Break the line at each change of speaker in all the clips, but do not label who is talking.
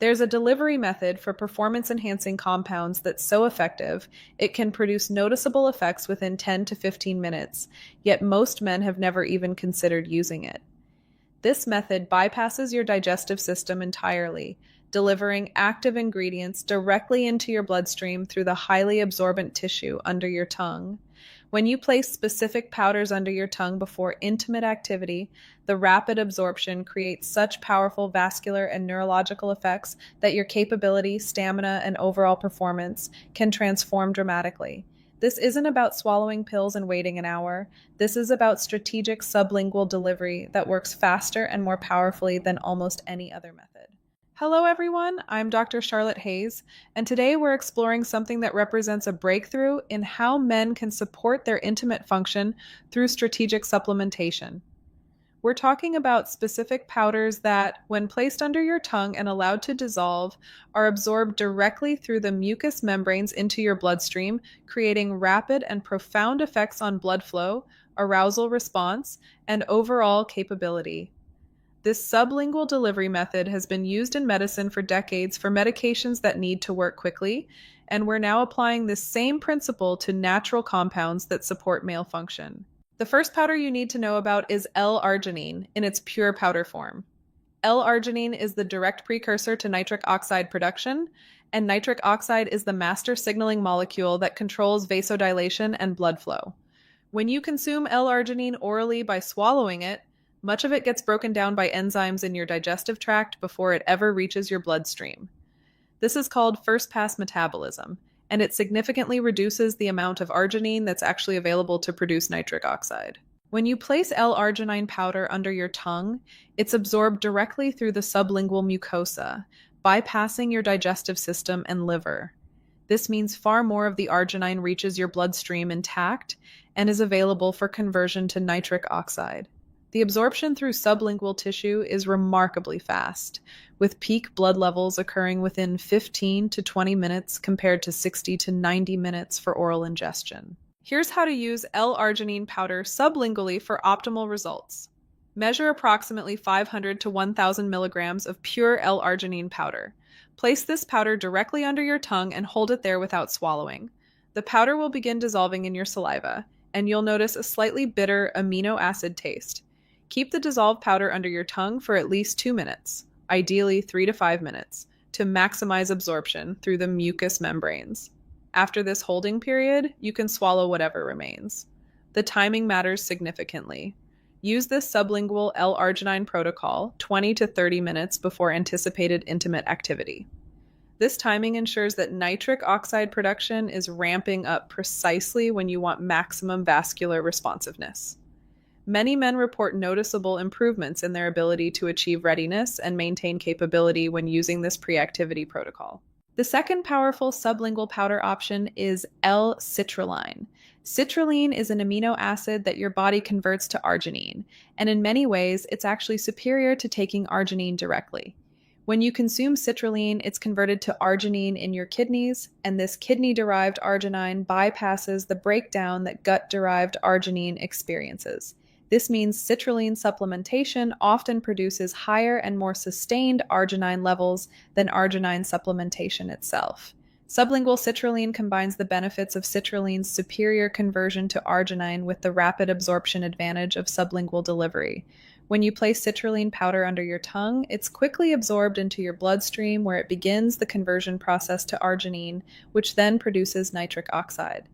There's a delivery method for performance-enhancing compounds that's so effective, it can produce noticeable effects within 10 to 15 minutes, yet most men have never even considered using it. This method bypasses your digestive system entirely, delivering active ingredients directly into your bloodstream through the highly absorbent tissue under your tongue. When you place specific powders under your tongue before intimate activity, the rapid absorption creates such powerful vascular and neurological effects that your capability, stamina, and overall performance can transform dramatically. This isn't about swallowing pills and waiting an hour. This is about strategic sublingual delivery that works faster and more powerfully than almost any other method. Hello, everyone. I'm Dr. Charlotte Hayes, and today we're exploring something that represents a breakthrough in how men can support their intimate function through strategic supplementation. We're talking about specific powders that, when placed under your tongue and allowed to dissolve, are absorbed directly through the mucous membranes into your bloodstream, creating rapid and profound effects on blood flow, arousal response, and overall capability. This sublingual delivery method has been used in medicine for decades for medications that need to work quickly, and we're now applying this same principle to natural compounds that support male function. The first powder you need to know about is L-arginine in its pure powder form. L-arginine is the direct precursor to nitric oxide production, and nitric oxide is the master signaling molecule that controls vasodilation and blood flow. When you consume L-arginine orally by swallowing it, much of it gets broken down by enzymes in your digestive tract before it ever reaches your bloodstream. This is called first-pass metabolism, and it significantly reduces the amount of arginine that's actually available to produce nitric oxide. When you place L-arginine powder under your tongue, it's absorbed directly through the sublingual mucosa, bypassing your digestive system and liver. This means far more of the arginine reaches your bloodstream intact and is available for conversion to nitric oxide. The absorption through sublingual tissue is remarkably fast, with peak blood levels occurring within 15 to 20 minutes compared to 60 to 90 minutes for oral ingestion. Here's how to use L-arginine powder sublingually for optimal results. Measure approximately 500 to 1,000 milligrams of pure L-arginine powder. Place this powder directly under your tongue and hold it there without swallowing. The powder will begin dissolving in your saliva, and you'll notice a slightly bitter amino acid taste. Keep the dissolved powder under your tongue for at least 2 minutes, ideally 3 to 5 minutes, to maximize absorption through the mucous membranes. After this holding period, you can swallow whatever remains. The timing matters significantly. Use this sublingual L-arginine protocol 20 to 30 minutes before anticipated intimate activity. This timing ensures that nitric oxide production is ramping up precisely when you want maximum vascular responsiveness. Many men report noticeable improvements in their ability to achieve readiness and maintain capability when using this pre-activity protocol. The second powerful sublingual powder option is L-citrulline. Citrulline is an amino acid that your body converts to arginine, and in many ways, it's actually superior to taking arginine directly. When you consume citrulline, it's converted to arginine in your kidneys, and this kidney-derived arginine bypasses the breakdown that gut-derived arginine experiences. This means citrulline supplementation often produces higher and more sustained arginine levels than arginine supplementation itself. Sublingual citrulline combines the benefits of citrulline's superior conversion to arginine with the rapid absorption advantage of sublingual delivery. When you place citrulline powder under your tongue, it's quickly absorbed into your bloodstream where it begins the conversion process to arginine, which then produces nitric oxide.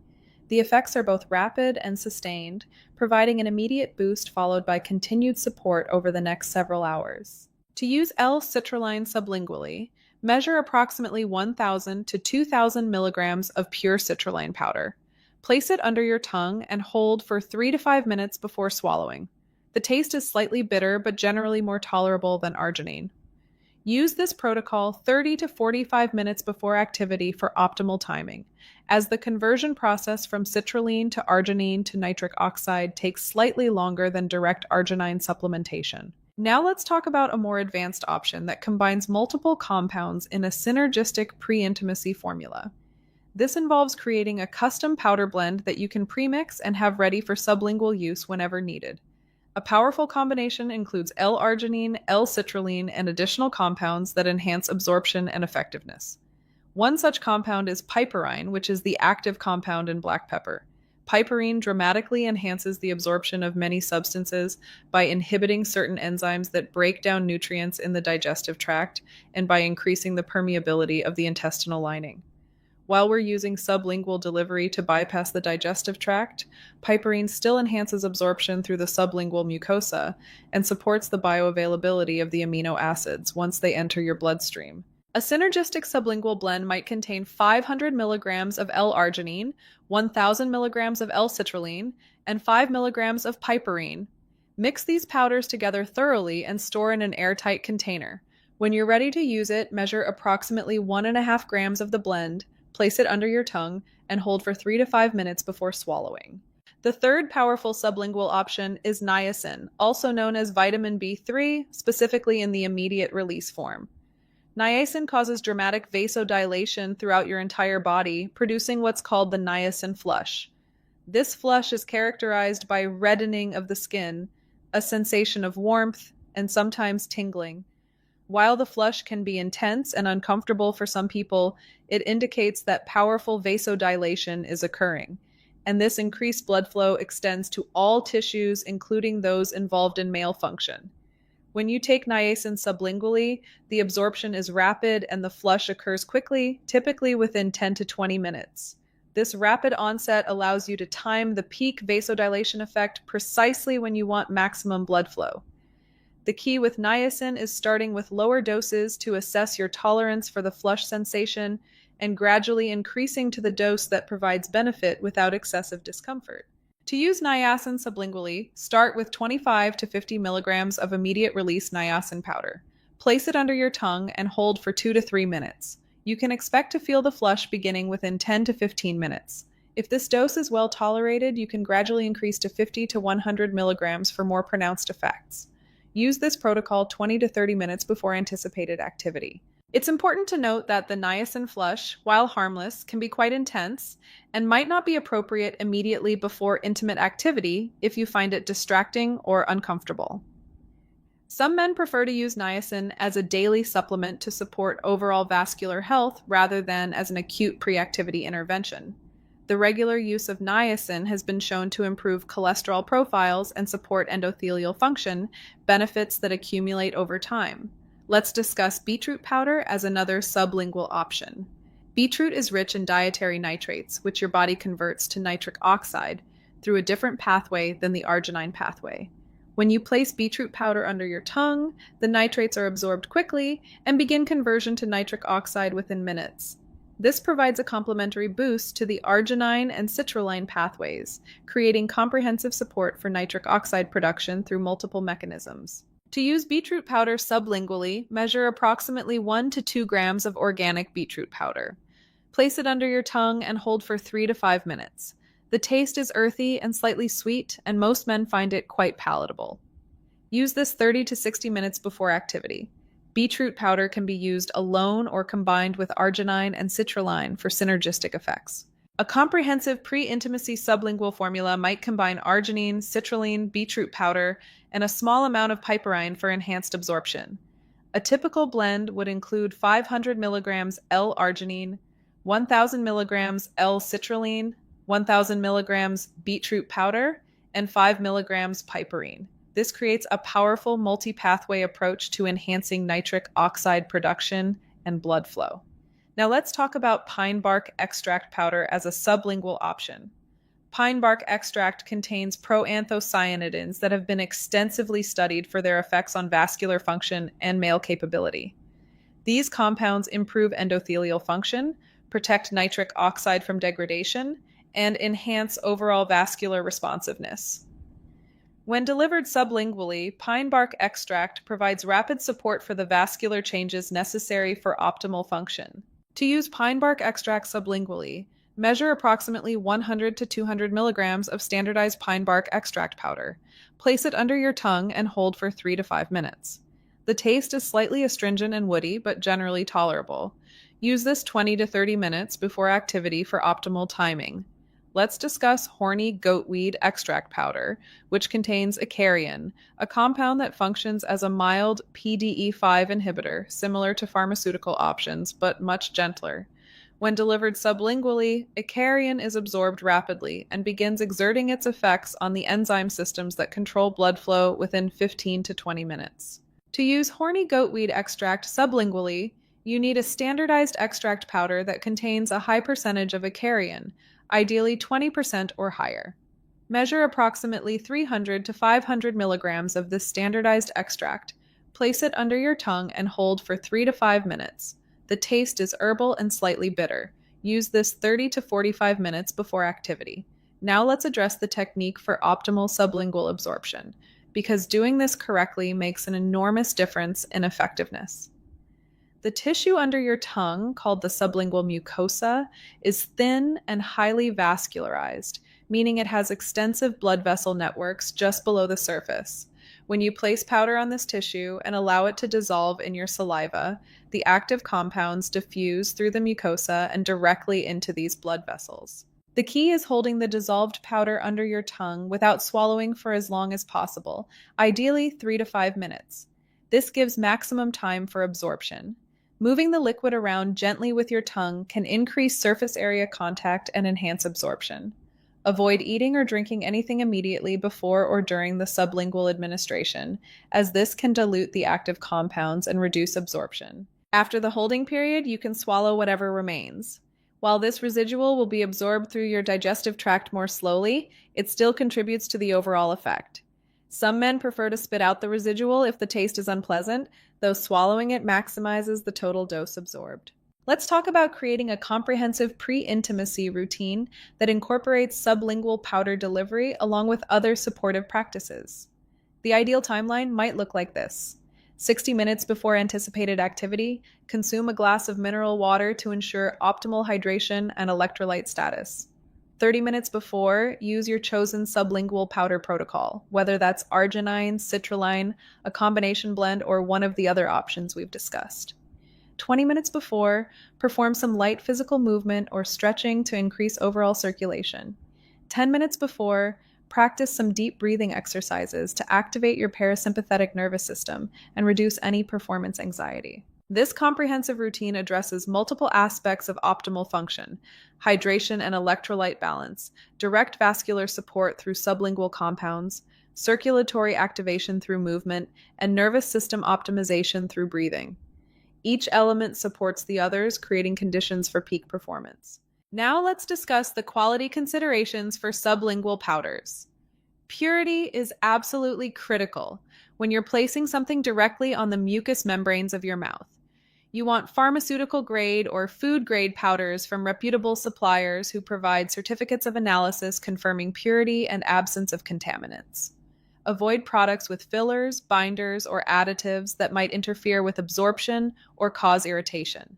The effects are both rapid and sustained, providing an immediate boost followed by continued support over the next several hours. To use L-citrulline sublingually, measure approximately 1,000 to 2,000 milligrams of pure citrulline powder. Place it under your tongue and hold for 3 to 5 minutes before swallowing. The taste is slightly bitter but generally more tolerable than arginine. Use this protocol 30 to 45 minutes before activity for optimal timing, as the conversion process from citrulline to arginine to nitric oxide takes slightly longer than direct arginine supplementation. Now let's talk about a more advanced option that combines multiple compounds in a synergistic pre-intimacy formula. This involves creating a custom powder blend that you can premix and have ready for sublingual use whenever needed. A powerful combination includes L-arginine, L-citrulline, and additional compounds that enhance absorption and effectiveness. One such compound is piperine, which is the active compound in black pepper. Piperine dramatically enhances the absorption of many substances by inhibiting certain enzymes that break down nutrients in the digestive tract and by increasing the permeability of the intestinal lining. While we're using sublingual delivery to bypass the digestive tract, piperine still enhances absorption through the sublingual mucosa and supports the bioavailability of the amino acids once they enter your bloodstream. A synergistic sublingual blend might contain 500 milligrams of L-arginine, 1,000 milligrams of L-citrulline, and 5 milligrams of piperine. Mix these powders together thoroughly and store in an airtight container. When you're ready to use it, measure approximately 1.5 grams of the blend, place it under your tongue, and hold for 3 to 5 minutes before swallowing. The third powerful sublingual option is niacin, also known as vitamin B3, specifically in the immediate release form. Niacin causes dramatic vasodilation throughout your entire body, producing what's called the niacin flush. This flush is characterized by reddening of the skin, a sensation of warmth, and sometimes tingling. While the flush can be intense and uncomfortable for some people, it indicates that powerful vasodilation is occurring, and this increased blood flow extends to all tissues, including those involved in male function. When you take niacin sublingually, the absorption is rapid and the flush occurs quickly, typically within 10 to 20 minutes. This rapid onset allows you to time the peak vasodilation effect precisely when you want maximum blood flow. The key with niacin is starting with lower doses to assess your tolerance for the flush sensation and gradually increasing to the dose that provides benefit without excessive discomfort. To use niacin sublingually, start with 25 to 50 milligrams of immediate release niacin powder. Place it under your tongue and hold for 2 to 3 minutes. You can expect to feel the flush beginning within 10 to 15 minutes. If this dose is well tolerated, you can gradually increase to 50 to 100 milligrams for more pronounced effects. Use this protocol 20 to 30 minutes before anticipated activity. It's important to note that the niacin flush, while harmless, can be quite intense and might not be appropriate immediately before intimate activity if you find it distracting or uncomfortable. Some men prefer to use niacin as a daily supplement to support overall vascular health rather than as an acute pre-activity intervention. The regular use of niacin has been shown to improve cholesterol profiles and support endothelial function, benefits that accumulate over time. Let's discuss beetroot powder as another sublingual option. Beetroot is rich in dietary nitrates, which your body converts to nitric oxide through a different pathway than the arginine pathway. When you place beetroot powder under your tongue, the nitrates are absorbed quickly and begin conversion to nitric oxide within minutes. This provides a complementary boost to the arginine and citrulline pathways, creating comprehensive support for nitric oxide production through multiple mechanisms. To use beetroot powder sublingually, measure approximately 1 to 2 grams of organic beetroot powder. Place it under your tongue and hold for 3 to 5 minutes. The taste is earthy and slightly sweet, and most men find it quite palatable. Use this 30 to 60 minutes before activity. Beetroot powder can be used alone or combined with arginine and citrulline for synergistic effects. A comprehensive pre-intimacy sublingual formula might combine arginine, citrulline, beetroot powder, and a small amount of piperine for enhanced absorption. A typical blend would include 500 milligrams L-arginine, 1,000 milligrams L-citrulline, 1,000 milligrams beetroot powder, and 5 milligrams piperine. This creates a powerful multi-pathway approach to enhancing nitric oxide production and blood flow. Now let's talk about pine bark extract powder as a sublingual option. Pine bark extract contains proanthocyanidins that have been extensively studied for their effects on vascular function and male capability. These compounds improve endothelial function, protect nitric oxide from degradation, and enhance overall vascular responsiveness. When delivered sublingually, pine bark extract provides rapid support for the vascular changes necessary for optimal function. To use pine bark extract sublingually, measure approximately 100 to 200 milligrams of standardized pine bark extract powder. Place it under your tongue and hold for 3 to 5 minutes. The taste is slightly astringent and woody, but generally tolerable. Use this 20 to 30 minutes before activity for optimal timing. Let's discuss horny goatweed extract powder, which contains acarian, a compound that functions as a mild PDE5 inhibitor, similar to pharmaceutical options, but much gentler. When delivered sublingually, acarian is absorbed rapidly and begins exerting its effects on the enzyme systems that control blood flow within 15 to 20 minutes. To use horny goatweed extract sublingually, you need a standardized extract powder that contains a high percentage of acarian, ideally 20% or higher. Measure approximately 300 to 500 milligrams of this standardized extract. Place it under your tongue and hold for 3 to 5 minutes. The taste is herbal and slightly bitter. Use this 30 to 45 minutes before activity. Now let's address the technique for optimal sublingual absorption, because doing this correctly makes an enormous difference in effectiveness. The tissue under your tongue, called the sublingual mucosa, is thin and highly vascularized, meaning it has extensive blood vessel networks just below the surface. When you place powder on this tissue and allow it to dissolve in your saliva, the active compounds diffuse through the mucosa and directly into these blood vessels. The key is holding the dissolved powder under your tongue without swallowing for as long as possible, ideally 3 to 5 minutes. This gives maximum time for absorption. Moving the liquid around gently with your tongue can increase surface area contact and enhance absorption. Avoid eating or drinking anything immediately before or during the sublingual administration, as this can dilute the active compounds and reduce absorption. After the holding period, you can swallow whatever remains. While this residual will be absorbed through your digestive tract more slowly, it still contributes to the overall effect. Some men prefer to spit out the residual if the taste is unpleasant, though swallowing it maximizes the total dose absorbed. Let's talk about creating a comprehensive pre-intimacy routine that incorporates sublingual powder delivery along with other supportive practices. The ideal timeline might look like this. 60 minutes before anticipated activity, consume a glass of mineral water to ensure optimal hydration and electrolyte status. 30 minutes before, use your chosen sublingual powder protocol, whether that's arginine, citrulline, a combination blend, or one of the other options we've discussed. 20 minutes before, perform some light physical movement or stretching to increase overall circulation. 10 minutes before, practice some deep breathing exercises to activate your parasympathetic nervous system and reduce any performance anxiety. This comprehensive routine addresses multiple aspects of optimal function: hydration and electrolyte balance, direct vascular support through sublingual compounds, circulatory activation through movement, and nervous system optimization through breathing. Each element supports the others, creating conditions for peak performance. Now let's discuss the quality considerations for sublingual powders. Purity is absolutely critical when you're placing something directly on the mucous membranes of your mouth. You want pharmaceutical grade or food grade powders from reputable suppliers who provide certificates of analysis confirming purity and absence of contaminants. Avoid products with fillers, binders, or additives that might interfere with absorption or cause irritation.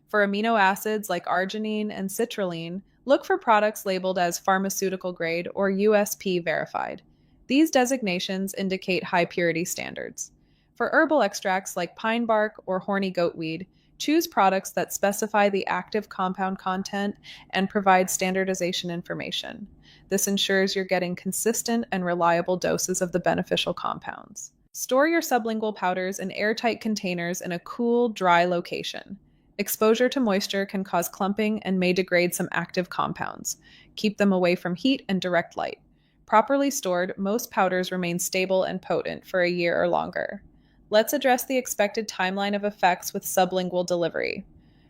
For amino acids like arginine and citrulline, look for products labeled as pharmaceutical grade or USP verified. These designations indicate high purity standards. For herbal extracts like pine bark or horny goatweed, choose products that specify the active compound content and provide standardization information. This ensures you're getting consistent and reliable doses of the beneficial compounds. Store your sublingual powders in airtight containers in a cool, dry location. Exposure to moisture can cause clumping and may degrade some active compounds. Keep them away from heat and direct light. Properly stored, most powders remain stable and potent for a year or longer. Let's address the expected timeline of effects with sublingual delivery.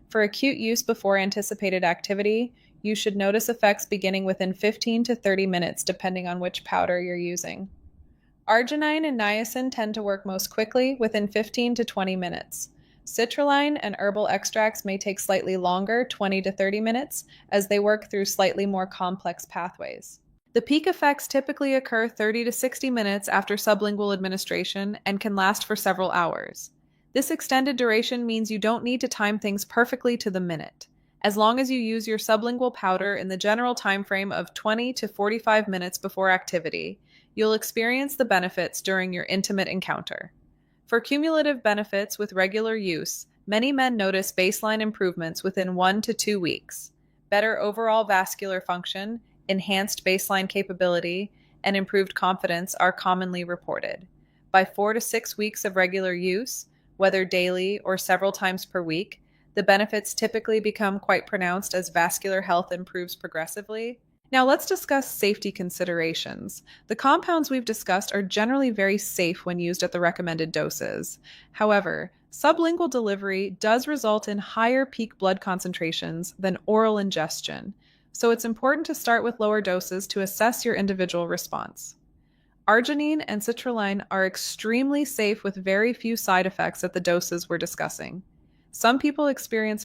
For acute use before anticipated activity, you should notice effects beginning within 15 to 30 minutes depending on which powder you're using. Arginine and niacin tend to work most quickly within 15 to 20 minutes. Citrulline and herbal extracts may take slightly longer, 20 to 30 minutes, as they work through slightly more complex pathways. The peak effects typically occur 30 to 60 minutes after sublingual administration and can last for several hours. This extended duration means you don't need to time things perfectly to the minute. As long as you use your sublingual powder in the general time frame of 20 to 45 minutes before activity, you'll experience the benefits during your intimate encounter. For cumulative benefits with regular use, many men notice baseline improvements within 1 to 2 weeks: better overall vascular function, Enhanced baseline capability and improved confidence are commonly reported. By 4 to 6 weeks of regular use, whether daily or several times per week, the benefits typically become quite pronounced as vascular health improves progressively. Now, let's discuss safety considerations. The compounds we've discussed are generally very safe when used at the recommended doses. However, sublingual delivery does result in higher peak blood concentrations than oral ingestion, so it's important to start with lower doses to assess your individual response. Arginine and citrulline are extremely safe with very few side effects at the doses we're discussing. Some people experience